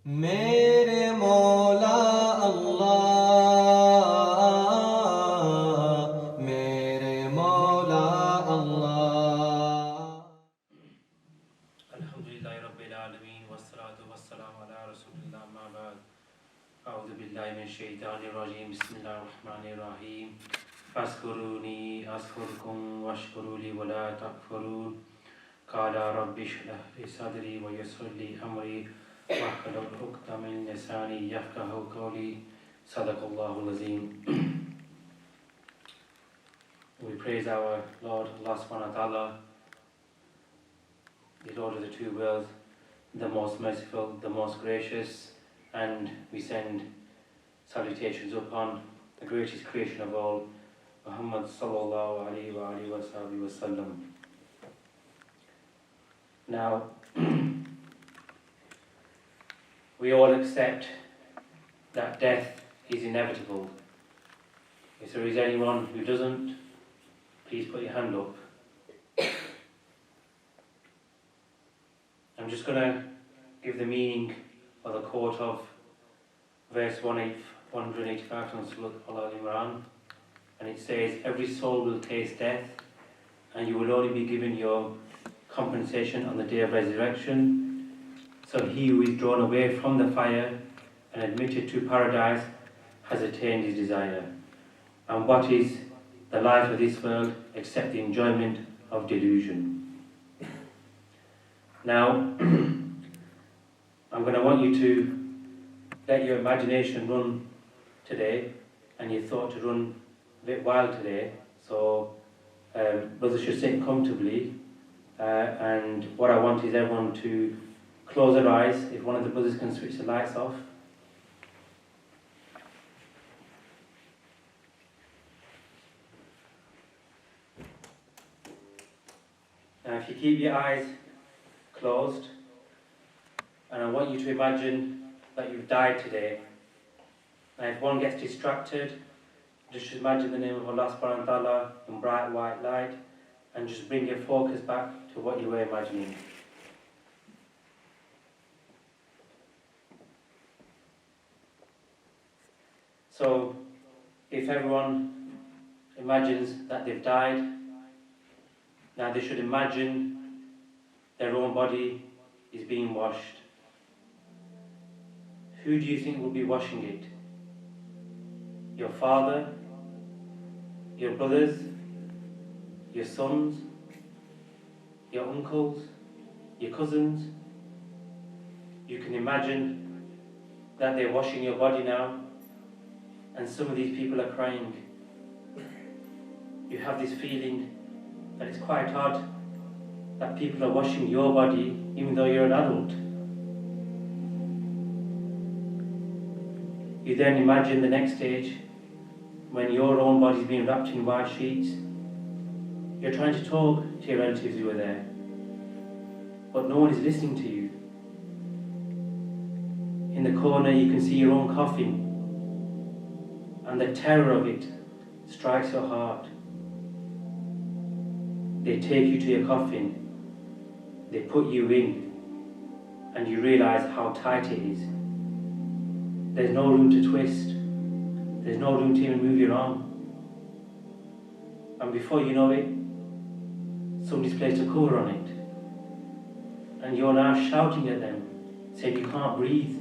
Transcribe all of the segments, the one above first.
मेरे मौला अल्लाह, मेरे मौला अल्लाह। अल्हम्दुलिल्लाहि रब्बिल आलमीन वस्सलातु वस्सलामु अला रसूलिल्लाह अम्मा बाद। अऊज़ु बिल्लाहि मिनश शैतानिर रजीम। बिस्मिल्लाहिर रहमानिर रहीम। फस्कुरूनी अस्कुरकुम वश्कुरू ली वला तकफुरून। क़ाला रब्बि इश्रह ली सदरी व यस्सिर ली अमरी वहलुल उक़दतम मिन लिसानी यफ़क़हू क़ौली। Sadaqallahul Azim. We praise our Lord Allah subhanahu wa ta'ala, the Lord of the two worlds, the most merciful, the most gracious, and we send salutations upon the greatest creation of all, Muhammad sallallahu alayhi wa alihi wa sallam. Now, we all accept that death is inevitable. If there is anyone who doesn't, please put your hand up. I'm just going to give the meaning of the quote of verse 185 from Surah Al-Imran, and it says, "Every soul will taste death, and you will only be given your compensation on the day of resurrection. So he who is drawn away from the fire and admitted to paradise has attained his desire. And what is the life of this world except the enjoyment of delusion?" Now, I'm going to want you to let your imagination run today and your thought to run a bit wild today. So, brothers should sit comfortably, and what I want is everyone to close their eyes. If one of the brothers can switch the lights off. Now, if you keep your eyes closed, and I want you to imagine that you've died today. And if one gets distracted, just imagine the name of Allah subhanahu wa ta'ala in bright white light, and just bring your focus back to what you were imagining. So, if everyone imagines that they've died, now they should imagine their own body is being washed. Who do you think will be washing it? Your father? Your brothers? Your sons? Your uncles? Your cousins? You can imagine that they're washing your body now, and some of these people are crying. You have this feeling that it's quite odd that people are washing your body even though you're an adult. You then imagine the next stage when your own body's being wrapped in white sheets. You're trying to talk to your relatives who are there, but no one is listening to you. In the corner you can see your own coffin, and the terror of it strikes your heart. They take you to your coffin, they put you in, and you realise how tight it is. There's no room to twist, there's no room to even move your arm. And before you know it, somebody's placed a cover on it, and you're now shouting at them, saying you can't breathe.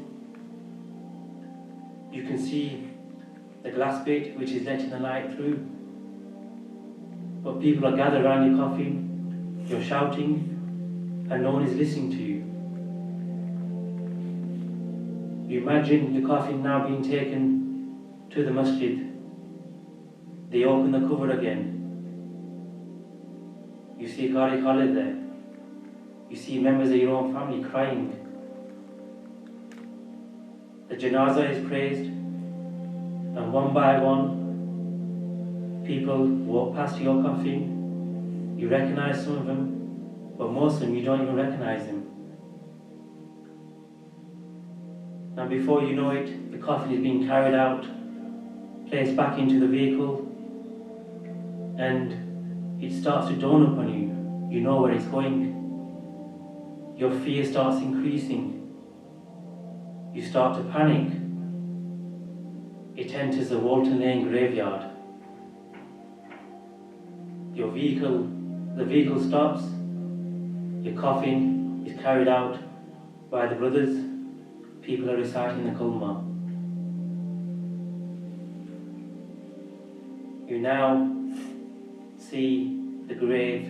You can see the glass bit which is letting the light through, but people are gathered around your coffin, you're shouting, and no one is listening to you. You imagine your coffin now being taken to the masjid. They open the cover again. You see Qari Khalid there. You see members of your own family crying. The janazah is praised, and one by one, people walk past your coffin. You recognize some of them, but most of them you don't even recognize them. And before you know it, the coffin is being carried out, placed back into the vehicle, and it starts to dawn upon you. You know where it's going. Your fear starts increasing. you start to panic. It enters the Walton Lane graveyard. The vehicle stops, your coffin is carried out by the brothers, people are reciting the Kalma. You now see the grave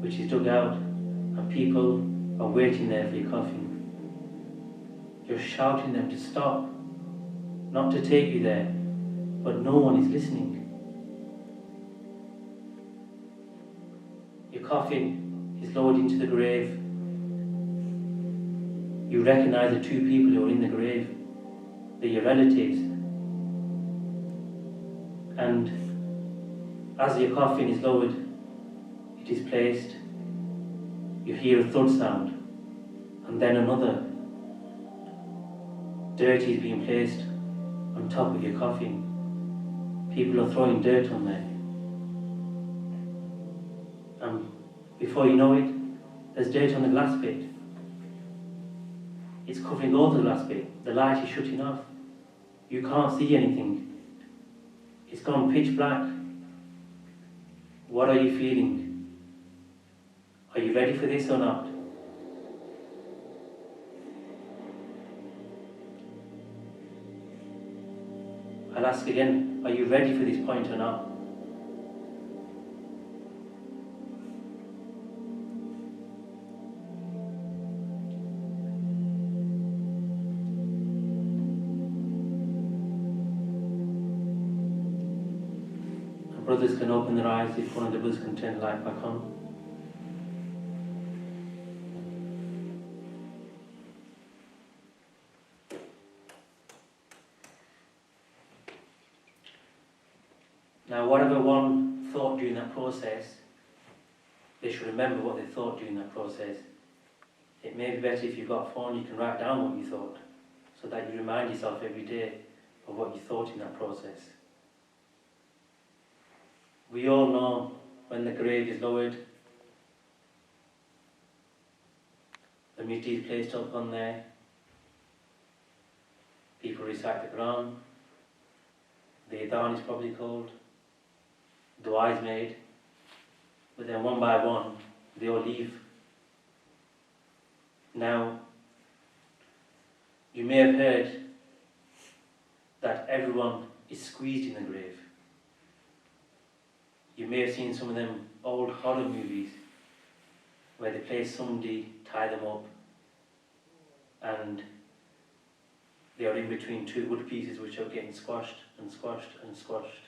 which is dug out and people are waiting there for your coffin. You're shouting them to stop, not to take you there, but no one is listening. Your coffin is lowered into the grave. You recognize the two people who are in the grave. They're your relatives. And as your coffin is lowered, it is placed, you hear a thud sound, and then another. Dirt is being placed on top of your coffin. People are throwing dirt on there. And before you know it, there's dirt on the glass bit. It's covering all the glass bit. The light is shutting off. You can't see anything. It's gone pitch black. What are you feeling? Are you ready for this or not? I'll ask again, are you ready for this point or not? And brothers can open their eyes if one of the brothers can turn the light back on. Now, whatever one thought during that process, they should remember what they thought during that process. It may be better if you've got a phone, you can write down what you thought, so that you remind yourself every day of what you thought in that process. We all know when the grave is lowered, the mitti is placed up on there, people recite the Quran, the Adhan is probably called, dua is made, but then one by one they all leave. Now, you may have heard that everyone is squeezed in the grave. You may have seen some of them old horror movies where they place somebody, tie them up, and they are in between two wood pieces which are getting squashed and squashed and squashed.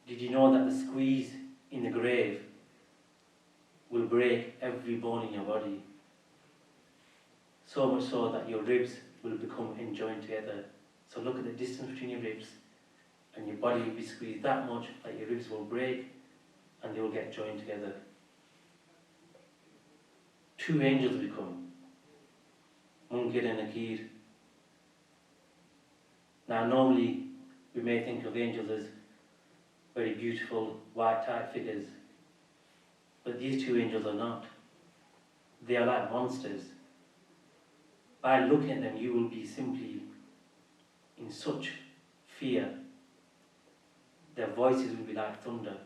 Did you know that the squeeze in the grave will break every bone in your body? So much so that your ribs will become enjoined together. So look at the distance between your ribs, and your body will be squeezed that much that your ribs will break and they will get joined together. Two angels will come, Munkar and Nakir. Now normally we may think of angels as very beautiful white type figures, but these two angels are not. They are like monsters. By looking at them you will be simply in such fear. Their voices will be like thunder.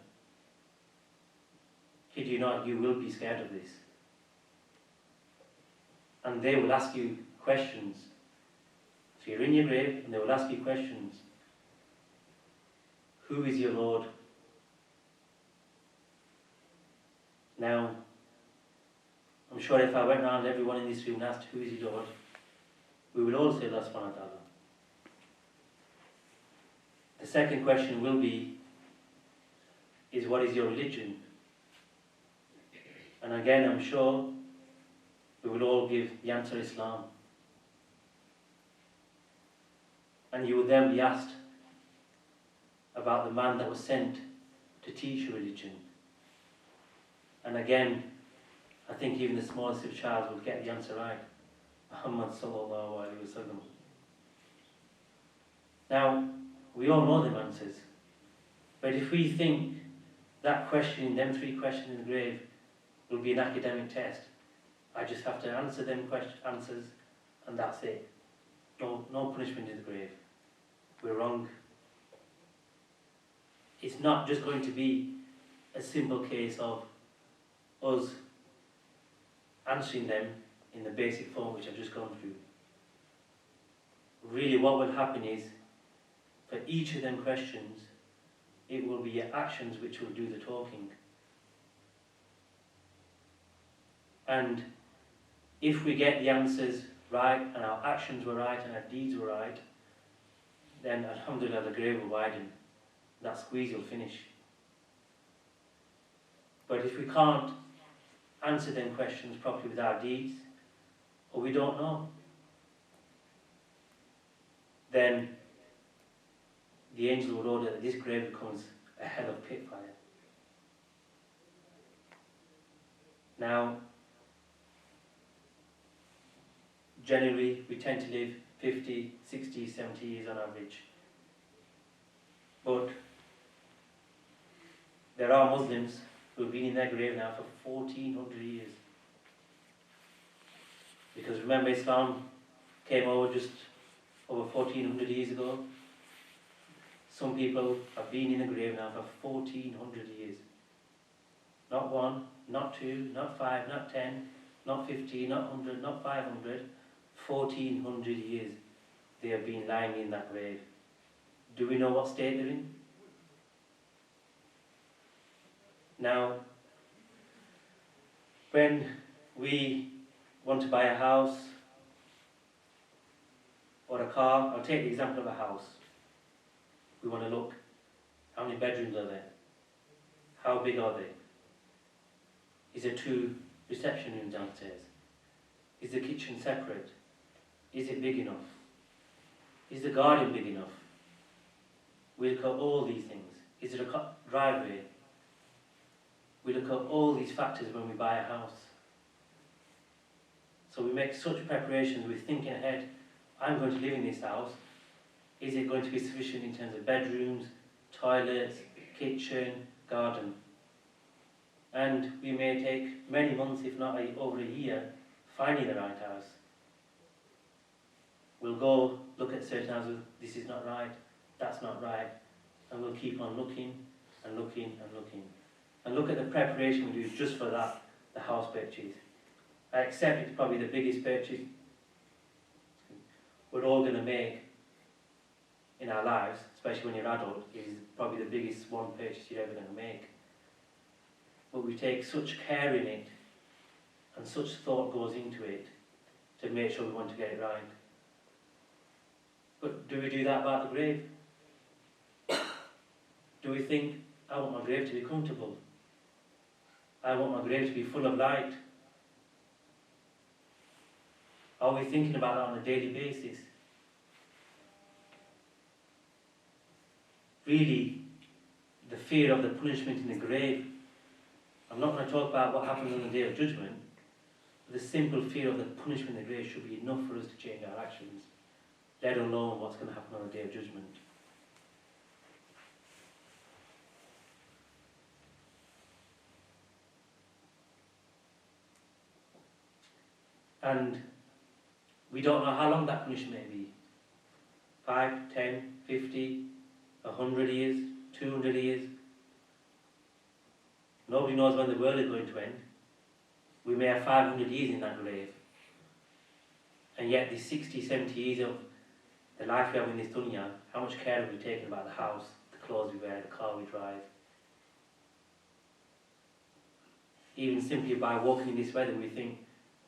Kid you not, you will be scared of this. And they will ask you questions. So you're in your grave and they will ask you questions. Who is your Lord? Now, I'm sure if I went around everyone in this room and asked who is your Lord, we will all say Allah subhanahu wa ta'ala. The second question will be, is what is your religion? And again, I'm sure we will all give the answer Islam. And you will then be asked about the man that was sent to teach you religion. And again, I think even the smallest of child will get the answer right. Muhammad sallallahu alaihi wasallam. Now, we all know them answers. But if we think that question, them three questions in the grave, will be an academic test, I just have to answer them answers, and that's it. No punishment in the grave. We're wrong. It's not just going to be a simple case of us answering them in the basic form which I've just gone through. Really what will happen is, for each of them questions, it will be your actions which will do the talking. And if we get the answers right, and our actions were right, and our deeds were right, then alhamdulillah the grave will widen. That squeeze will finish. But if we can't answer them questions properly with our deeds, or we don't know, then the angel would order that this grave becomes a hell of pit fire. Now, generally we tend to live 50, 60, 70 years on average. But there are Muslims who have been in their grave now for 1400 years. Because remember, Islam came over just over 1400 years ago. Some people have been in the grave now for 1400 years. Not one, not two, not five, not 10, not 50, not 100, not 500. 1400 years they have been lying in that grave. Do we know what state they're in? Now, when we want to buy a house or a car, I'll take the example of a house. We want to look, how many bedrooms are there? How big are they? Is there 2 reception rooms downstairs? Is the kitchen separate? Is it big enough? Is the garden big enough? We look at all these things. Is it a driveway? We look at all these factors when we buy a house. So we make such preparations, we're thinking ahead, I'm going to live in this house. Is it going to be sufficient in terms of bedrooms, toilets, kitchen, garden? And we may take many months, if not over a year, finding the right house. We'll go look at certain houses, this is not right, that's not right, and we'll keep on looking and looking and looking. And look at the preparation we do just for that, the house purchase. I accept it's probably the biggest purchase we're all going to make in our lives, especially when you're adult. It is probably the biggest one purchase you're ever going to make. But we take such care in it, and such thought goes into it to make sure we want to get it right. But do we do that about the grave? Do we think, I want my grave to be comfortable? I want my grave to be full of light? Are we thinking about that on a daily basis? Really, the fear of the punishment in the grave, I'm not going to talk about what happens on the Day of Judgment, but the simple fear of the punishment in the grave should be enough for us to change our actions, let alone what's going to happen on the Day of Judgment. And we don't know how long that punishment may be. 5, 10, 50, 100 years, 200 years. Nobody knows when the world is going to end. We may have 500 years in that grave. And yet these 60, 70 years of the life we have in this dunya, how much care have we taken about the house, the clothes we wear, the car we drive? Even simply by walking in this weather, we think,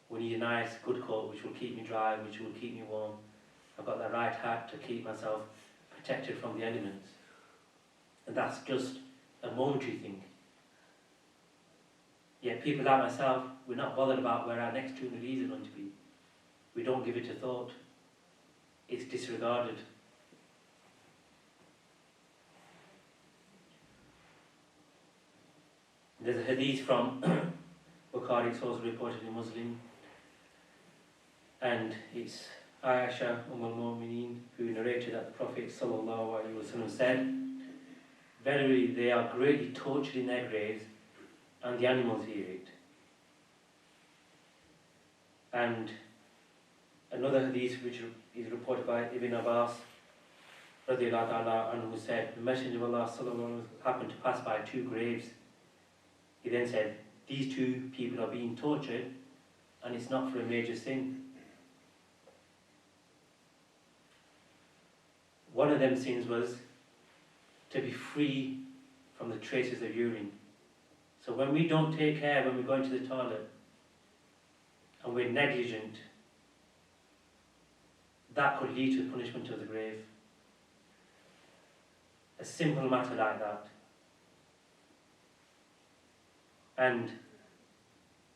we need a nice, good coat which will keep me dry, which will keep me warm. I've got the right hat to keep myself protected from the elements. And that's just a momentary thing. Yet people like myself, we're not bothered about where our next 200 years are going to be. We don't give it a thought. It's disregarded. There's a hadith from Bukhari, it's also reported in Muslim, and it's Aisha al-Mu'mineen who narrated that the Prophet ﷺ said, "Verily they are greatly tortured in their graves, and the animals hear it." And another hadith which is reported by Ibn Abbas, radiallahu ta'ala anhu, said, the Messenger of Allah sallallahu alaihi wasallam happened to pass by two graves. He then said, these two people are being tortured, and it's not for a major sin. One of them sins was to be free from the traces of urine. So when we don't take care when we go into the toilet, and we're negligent, that could lead to the punishment of the grave. A simple matter like that. And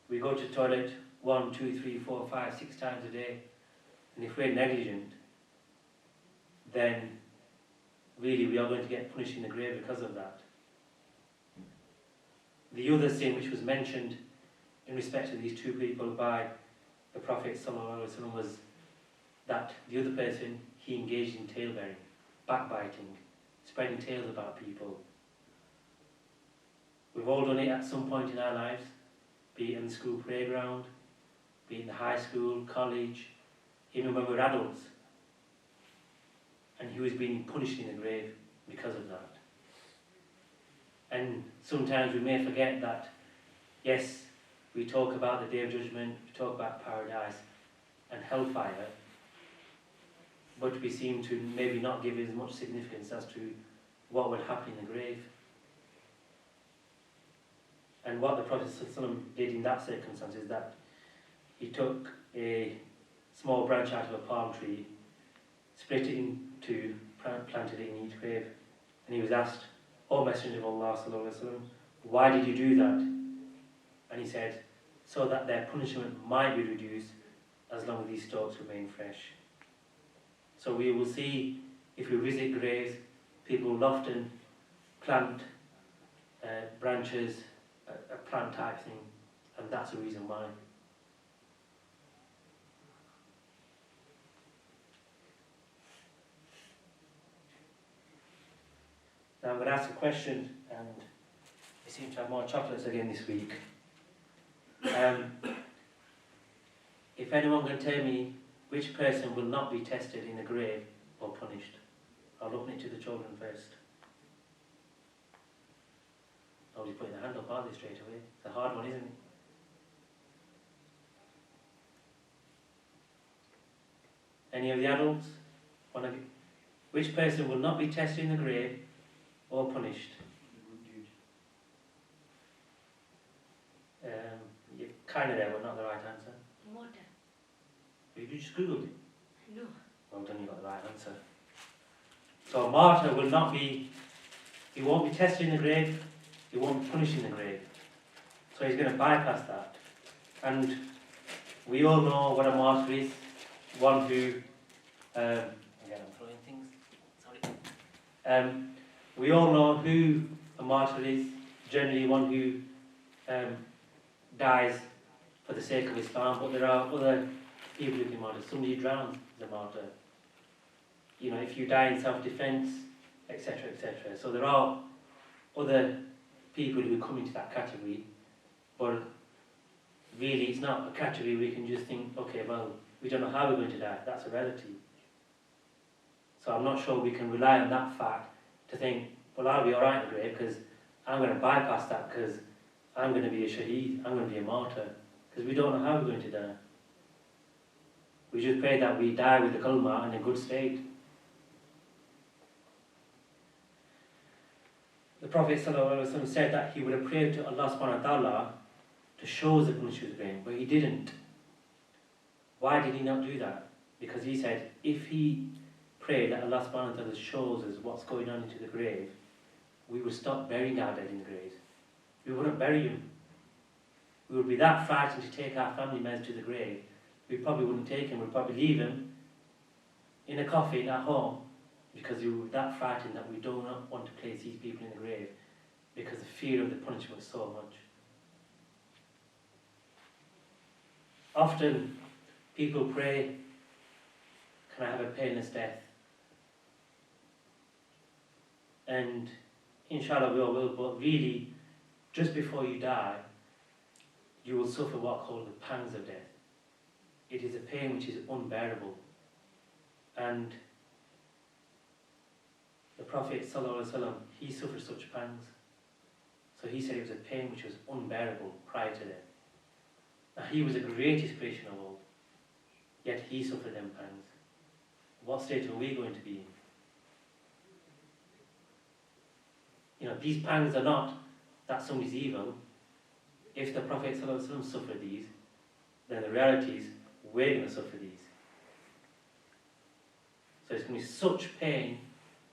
we go to the toilet 1, 2, 3, 4, 5, 6 times a day, and if we're negligent, then really we are going to get punished in the grave because of that. The other sin which was mentioned in respect to these two people by the Prophet ﷺ was that the other person, he engaged in tale-bearing, backbiting, spreading tales about people. We've all done it at some point in our lives, be it in the school playground, be it in the high school, college, even when we're adults. And he was being punished in the grave because of that. And sometimes we may forget that, yes, we talk about the Day of Judgment, we talk about paradise and hellfire, but we seem to maybe not give as much significance as to what would happen in the grave. And what the Prophet ﷺ did in that circumstance is that he took a small branch out of a palm tree, split it in two, planted it in each grave, and he was asked, O Messenger of Allah ﷺ, why did you do that? And he said, so that their punishment might be reduced as long as these stalks remain fresh. So we will see, if we visit graves, people will often plant branches, a plant type thing, and that's the reason why. Now I'm going to ask a question, and we seem to have more chocolates again this week. If anyone can tell me which person will not be tested in the grave or punished? I'll open it to the children first. Nobody's putting their hand up, are they, straight away? It's a hard one, isn't it? Any of the adults? One of you? Which person will not be tested in the grave or punished? You're kind of there, but not the right answer. Water. You just googled it? No. Well done, you got the right answer. So a martyr will not be, he won't be tested in the grave, he won't be punished in the grave. So he's going to bypass that. And we all know what a martyr is. One who, again I'm throwing things, sorry. We all know who a martyr is. Generally one who dies for the sake of Islam, but there are other people who can be martyrs. Somebody who drowns is a martyr. You know, if you die in self-defense, etc., etc. So there are other people who come into that category, but really it's not a category we can just think, okay, well, we don't know how we're going to die. That's a reality. So I'm not sure we can rely on that fact to think, well, I'll be alright in the grave because I'm going to bypass that because I'm going to be a shaheed, I'm going to be a martyr, because we don't know how we're going to die. We just pray that we die with the kalma in a good state. The Prophet ﷺ said that he would have prayed to Allah subhanahu wa ta'ala to show us the punishment of the grave, but he didn't. Why did he not do that? Because he said, if he prayed that Allah subhanahu wa ta'ala shows us what's going on into the grave, we would stop burying our dead in the graves. We wouldn't bury him. We would be that frightened to take our family members to the grave. We probably wouldn't take him. We'd probably leave him in a coffin at home because we were that frightened that we do not want to place these people in the grave because the fear of the punishment was so much. Often people pray, can I have a painless death? And inshallah we all will, but really, just before you die, you will suffer what are called the pangs of death. it is a pain which is unbearable. And the Prophet ﷺ, he suffered such pangs. So he said it was a pain which was unbearable prior to death. Now he was the greatest creation of all, yet he suffered them pangs. What state are we going to be in? You know, these pangs are not that somebody's evil. If the Prophet ﷺ suffered these, then the reality is we're going to suffer these. So it's going to be such pain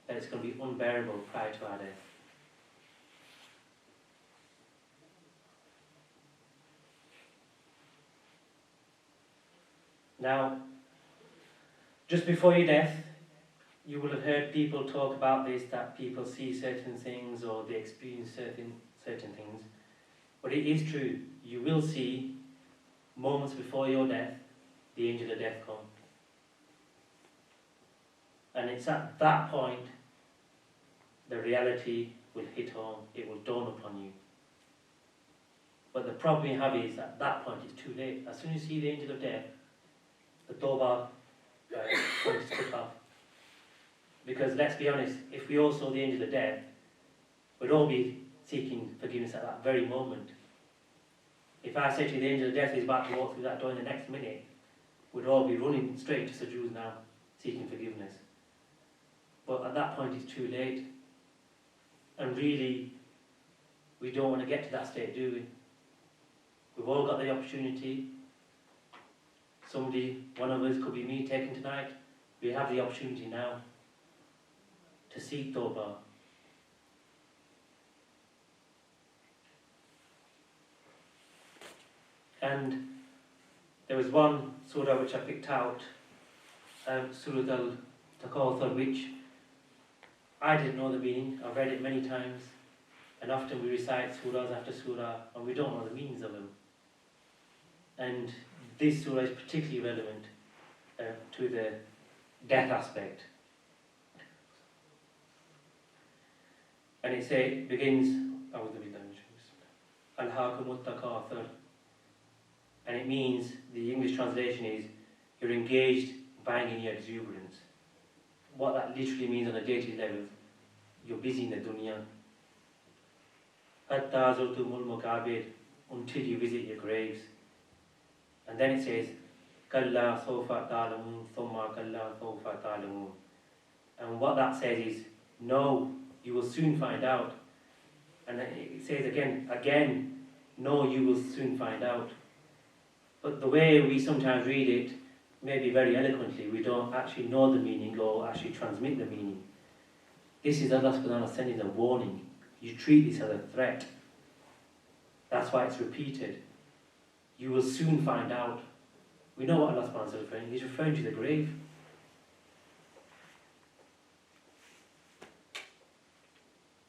that it's going to be unbearable prior to our death. Now, just before your death, you will have heard people talk about this, that people see certain things or they experience certain things. But it is true. You will see, moments before your death, the angel of death come. And it's at that point the reality will hit home. It will dawn upon you. But the problem you have is at that point it's too late. As soon as you see the angel of death, the tawbah point is cut off. Because let's be honest, if we all saw the angel of death, we'd all be seeking forgiveness at that very moment. If I say to you the angel of death is about to walk through that door in the next minute, we'd all be running straight to sujood now, seeking forgiveness. But at that point it's too late. And really, we don't want to get to that state, do we? We've all got the opportunity. Somebody, one of us, could be me taken tonight. We have the opportunity now to seek tawbah. And there was one surah which I picked out, Surah Al-Takathur, which I didn't know the meaning. I've read it many times, and often we recite surahs after surah and we don't know the meanings of them. And this surah is particularly relevant to the death aspect. And it begins, Al-Hakumut Takathur. And it means, the English translation is, you're engaged buying in your exuberance. What that literally means on a day-to-day level, you're busy in the dunya. Hatta zurtumul maqabir, until you visit your graves. And then it says, Kalla sawfa ta'lamun, thumma kalla sawfa ta'lamun. And what that says is, no, you will soon find out. And it says again, no, you will soon find out. But the way we sometimes read it, maybe very eloquently, we don't actually know the meaning or actually transmit the meaning. This is Allah subhanahu wa ta'ala sending a warning. You treat this as a threat. That's why it's repeated. You will soon find out. We know what Allah subhanahu wa ta'ala is referring to. He's referring to the grave.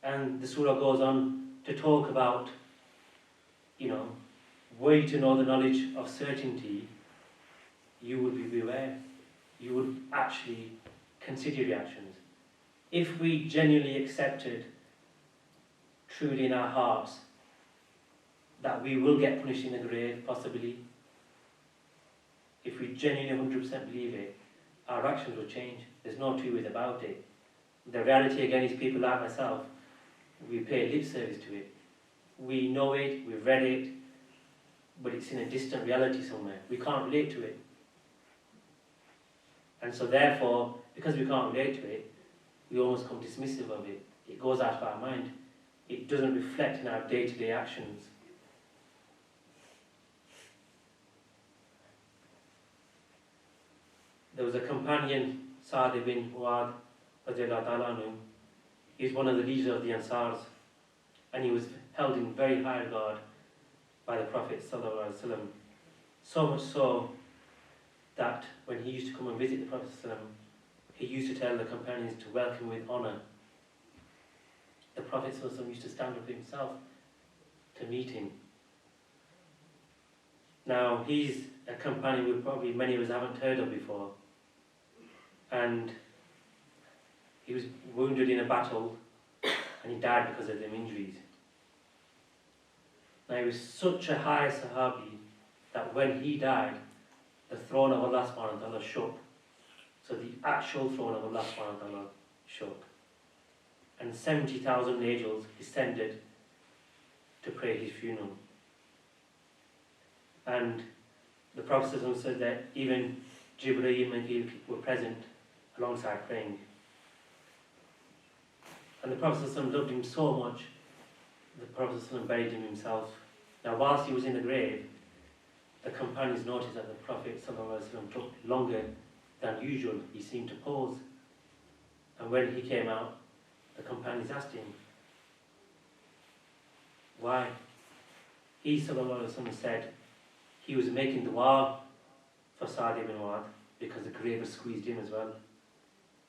And the surah goes on to talk about, were you to know the knowledge of certainty, you would be beware. You would actually consider your actions. If we genuinely accepted, truly in our hearts, that we will get punished in the grave, possibly, if we genuinely 100% believe it, our actions will change. There's no two ways about it. The reality again is people like myself, we pay lip service to it. We know it, we've read it, but it's in a distant reality somewhere. We can't relate to it. And so therefore, because we can't relate to it, we almost become dismissive of it. It goes out of our mind. It doesn't reflect in our day-to-day actions. There was a companion, Sa'd ibn Mu'adh, he's one of the leaders of the Ansars, and he was held in very high regard by the Prophet ﷺ. So much so that when he used to come and visit the Prophet ﷺ, he used to tell the companions to welcome with honour. The Prophet ﷺ used to stand up himself to meet him. Now, he's a companion we probably many of us haven't heard of before. And he was wounded in a battle and he died because of them injuries. Now, he was such a high Sahabi that when he died, the throne of Allah subhanahu wa ta'ala shook. So the actual throne of Allah subhanahu wa ta'ala shook. And 70,000 angels descended to pray his funeral. And the Prophet said that even Jibreel and Mikael were present alongside praying. And the Prophet loved him so much, the Prophet buried him himself. Now whilst he was in the grave, the companions noticed that the Prophet took longer than usual. He seemed to pause. And when he came out, the companions asked him, why? He said he was making dua for Sa'd ibn Mu'adh because the grave was squeezed in as well.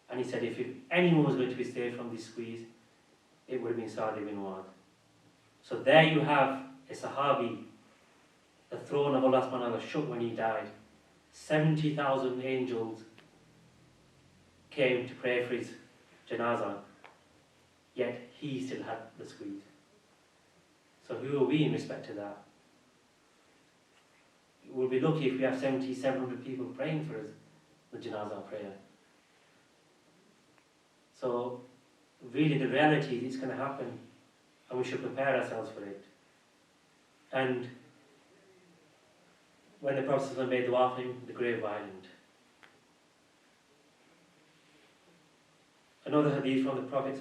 And he said if anyone was going to be saved from this squeeze, it would have been Sa'd ibn Mu'adh. So there you have a Sahabi. The throne of Allah subhanahu wa ta'ala shook when he died. 70,000 angels came to pray for his janazah, yet he still had the squeeze. So who are we in respect to that? We'll be lucky if we have 700 people praying for us, the janazah prayer. So really the reality is it's going to happen, and we should prepare ourselves for it. And when the Prophet made dua for him, the grave widened. Another hadith from the Prophet,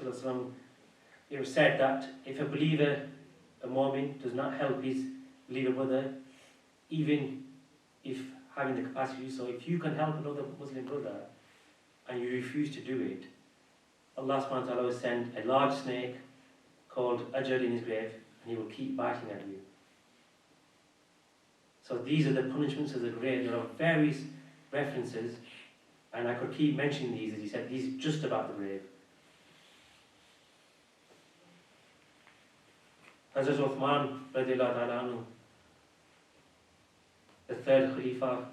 it was said that if a believer, a mu'min, does not help his believer brother, even if having the capacity to do so, if you can help another Muslim brother and you refuse to do it, Allah subhanahu wa ta'ala will send a large snake called Ajal in his grave, and he will keep biting at you. So these are the punishments of the grave. There are various references, and I could keep mentioning these, as he said, these are just about the grave. Hazrat Uthman, radiallahu ta'ala anhu, the third Khalifa,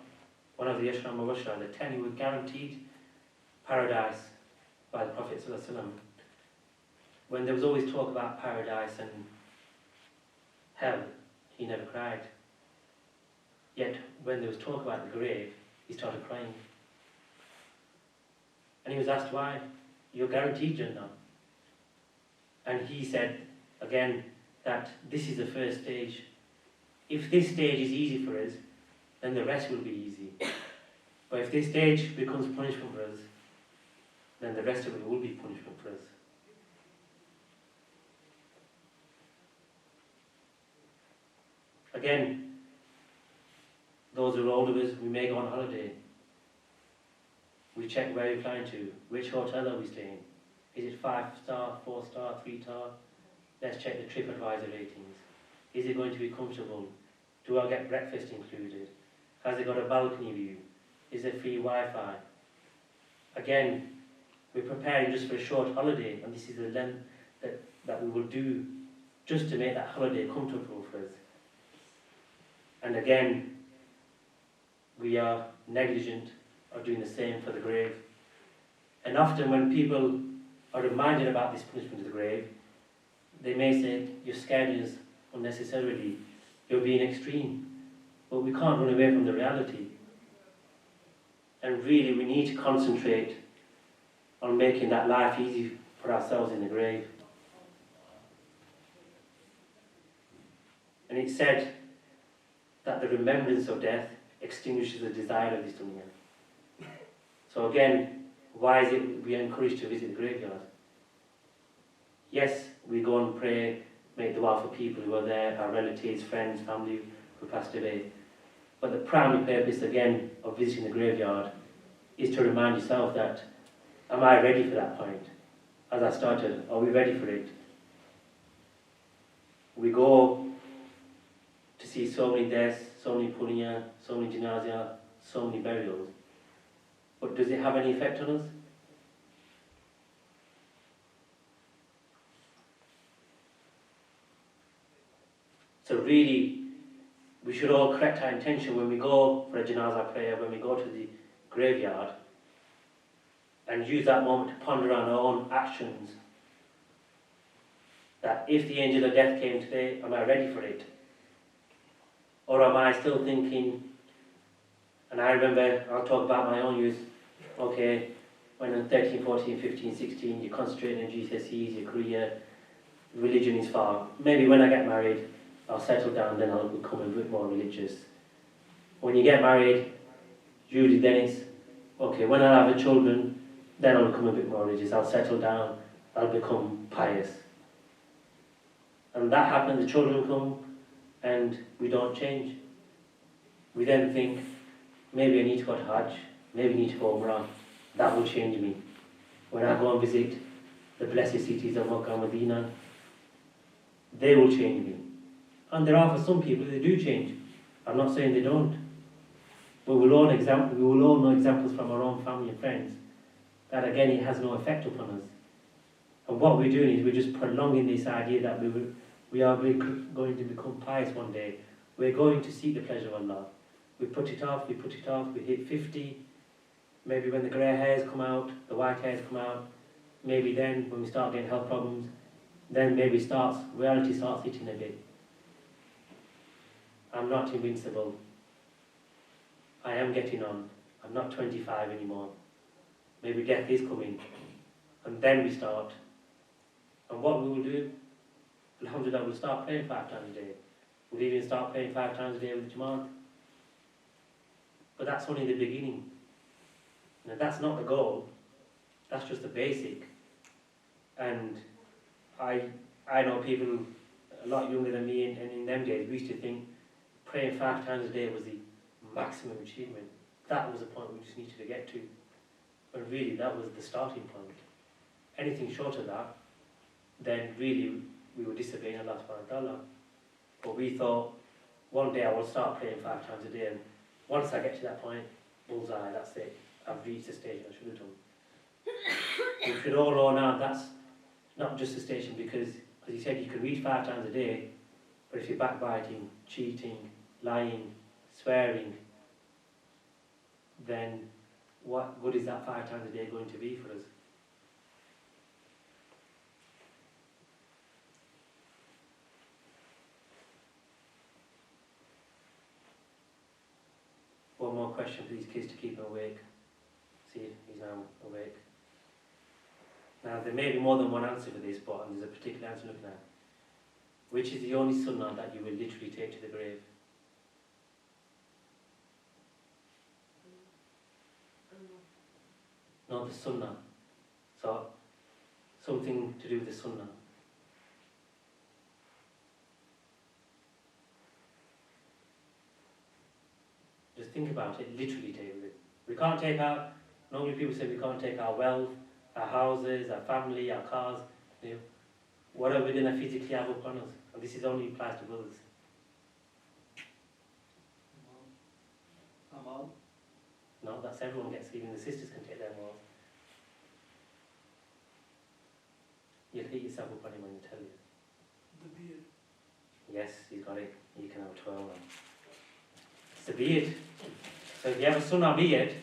one of the Ashram Mubashara, the 10 who were guaranteed paradise by the Prophet sallallahu alaihi wasallam. When there was always talk about paradise and hell, he never cried. Yet when there was talk about the grave, he started crying. And he was asked why. You're guaranteed Jannah. And he said again that this is the first stage. If this stage is easy for us, then the rest will be easy. But if this stage becomes punishment for us, then the rest of it will be punishment for us. Again, those who are older of us, we may go on holiday. We check where we're flying to, which hotel are we staying. Is it 5-star, 4-star, 3-star? Let's check the TripAdvisor ratings. Is it going to be comfortable? Do I get breakfast included? Has it got a balcony view? Is there free Wi-Fi? Again, we're preparing just for a short holiday, and this is the length that we will do just to make that holiday comfortable for us. And again, we are negligent of doing the same for the grave. And often when people are reminded about this punishment of the grave, they may say, you're scaring us unnecessarily, you're being extreme. But we can't run away from the reality. And really we need to concentrate on making that life easy for ourselves in the grave. And it's said that the remembrance of death extinguishes the desire of this dunya. So again, why is it we are encouraged to visit the graveyard? Yes, we go and pray, make dua for people who are there, our relatives, friends, family who passed away. But the primary purpose, again, of visiting the graveyard is to remind yourself that, am I ready for that point? As I started, are we ready for it? We go to see so many deaths, so many punya, so many janazah, so many burials. But does it have any effect on us? So really, we should all correct our intention when we go for a janazah prayer, when we go to the graveyard, and use that moment to ponder on our own actions. That if the angel of death came today, am I ready for it? Or am I still thinking, and And I remember, I'll talk about my own youth. Okay, when I'm 13, 14, 15, 16, you're concentrating on GCSEs, your career, religion is far. Maybe when I get married, I'll settle down, then I'll become a bit more religious. When you get married, usually then it's, okay, when I have a children, then I'll become a bit more religious. I'll settle down, I'll become pious. And that happens, the children come, and we don't change. We then think, maybe I need to go to Hajj, maybe I need to go Umrah. That will change me. When I go and visit the blessed cities of Makkah and Medina, they will change me. And there are for some people, they do change. I'm not saying they don't. But we will all know examples from our own family and friends that again it has no effect upon us. And what we're doing is we're just prolonging this idea that we are going to become pious one day. We're going to seek the pleasure of Allah. We put it off, we hit 50, maybe when the grey hairs come out, the white hairs come out, maybe then when we start getting health problems, then maybe reality starts hitting a bit. I'm not invincible. I am getting on. I'm not 25 anymore. Maybe death is coming. And then we start. And what we will do, alhamdulillah, we'll start praying 5 times a day. We'll even start praying 5 times a day with Jamaat. But that's only the beginning. Now that's not the goal. That's just the basic. And I know people a lot younger than me, and in them days we used to think praying 5 times a day was the maximum achievement. That was the point we just needed to get to. But really that was the starting point. Anything short of that, then really we were disobeying Allah subhanahu wa ta'ala. But we thought, one day I will start praying 5 times a day, and once I get to that point, bullseye, that's it. I've reached the stage I should have done. We should all know now that's not just a station, because, as you said, you can read 5 times a day, but if you're backbiting, cheating, lying, swearing, then what good is that 5 times a day going to be for us? One more question for these kids to keep them awake. See, he's now awake. Now, there may be more than one answer for this, but there's a particular answer looking at. Which is the only sunnah that you will literally take to the grave? Not the sunnah. So, something to do with the sunnah. Just think about it, literally take it. We can't take our, normally people say we can't take our wealth, our houses, our family, our cars, you know, what are we going to physically have upon us? And this is only applies to brothers. Amal. No, that's everyone gets, even the sisters can take their malls. You'll hit yourself up on him when you tell you. The beard. Yes, he's got it. You can have 12 now. It's the beard. So if you have a sunnah beard,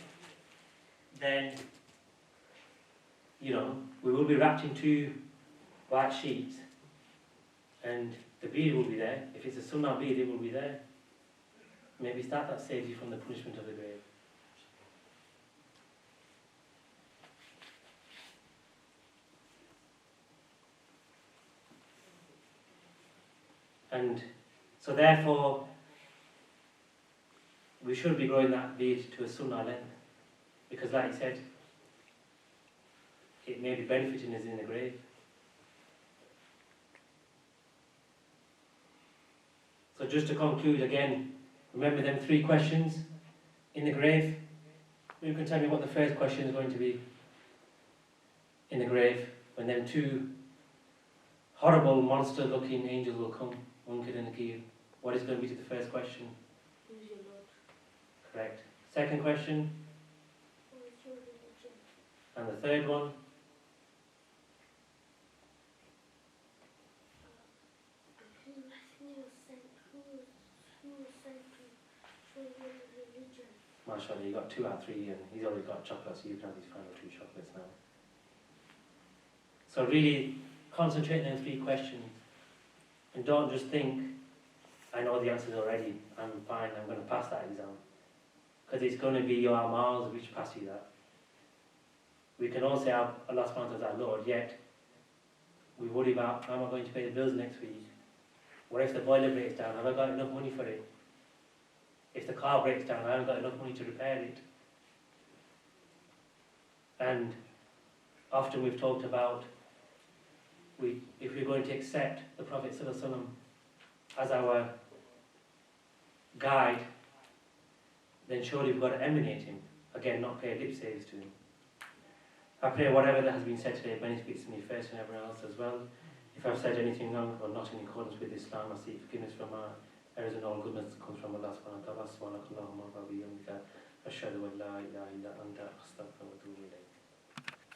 then, you know, we will be wrapped in 2 white sheets, and the beard will be there. If it's a sunnah beard, it will be there. Maybe it's that saves you from the punishment of the grave. And so therefore, we should be growing that beard to a sunnah length, because like he said, it may be benefiting us in the grave. So just to conclude again, remember them 3 questions in the grave. You can tell me what the first question is going to be in the grave, when them 2 horrible monster-looking angels will come, Munkar and Nakir. What is going to be the first question? Who's your Lord? Correct. Second question, What is your religion? and the third one? Who was sent to show you the religion? MashaAllah, you got 2 out of 3, and he's already got chocolate, so you can have these final 2 chocolates now. So really, concentrate on 3 questions, and don't just think, I know the answers already, I'm fine, I'm going to pass that exam. because it's going to be your amals which pass you that. We can all say Allah subhanahu wa ta'ala is our Lord, yet we worry about how am I going to pay the bills next week? What if the boiler breaks down? Have I got enough money for it? If the car breaks down, I haven't got enough money to repair it. And often we've talked about if we're going to accept the Prophet ﷺ as our guide, then surely we've got to emanate him. Again, not pay lip service to him. I pray whatever that has been said today benefits me first and everyone else as well. If I've said anything wrong or not in accordance with Islam, I seek forgiveness from our errors, and all goodness comes from Allah subhanahu wa ta'ala. Subhanakallahumma wa bihamdika ashhadu an la ilaha illa anta astaghfiruka wa atubu ilayk.